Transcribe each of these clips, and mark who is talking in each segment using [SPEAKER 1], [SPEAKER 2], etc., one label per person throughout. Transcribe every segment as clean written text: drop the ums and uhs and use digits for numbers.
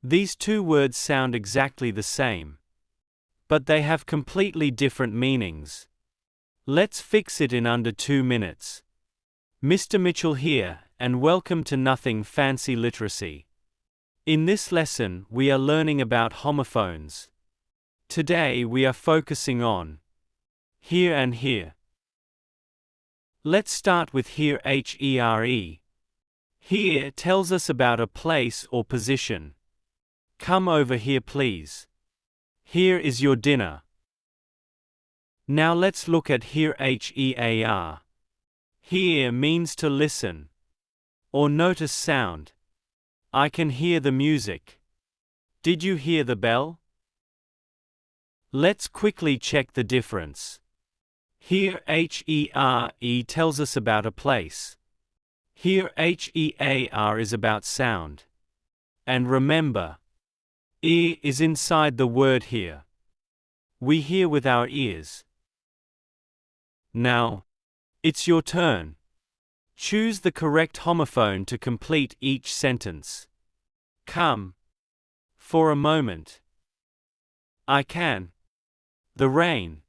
[SPEAKER 1] These two words sound exactly the same, but they have completely different meanings. Let's fix it in under 2 minutes. Mr. Mitchell here, and welcome to Nothing Fancy Literacy. In this lesson, we are learning about homophones. Today we are focusing on here and here. Let's start with here. Here. Here tells us about a place or position. Come over here, please. Here is your dinner. Now let's look at here. Hear. Hear means to listen or notice sound. I can hear the music. Did you hear the bell? Let's quickly check the difference. Here here tells us about a place. Here hear is about sound. And remember, ear is inside the word here. We hear with our ears. Now, it's your turn. Choose the correct homophone to complete each sentence. Come. For a moment. I can. The rain.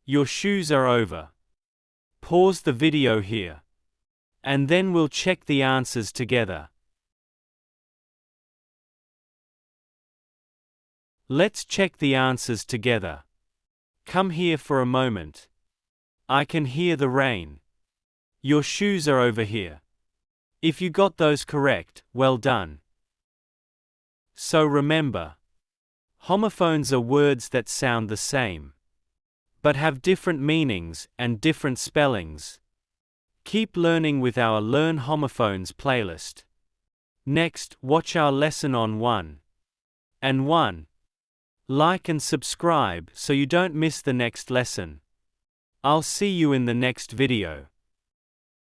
[SPEAKER 1] Your shoes are over. Pause the video here. And then we'll check the answers together. Let's check the answers together. Come here for a moment. I can hear the rain. Your shoes are over here. If you got those correct, well done. So remember, homophones are words that sound the same, but have different meanings and different spellings. Keep learning with our Learn Homophones playlist. Next, watch our lesson on 1 and 1. Like and subscribe so you don't miss the next lesson. I'll see you in the next video.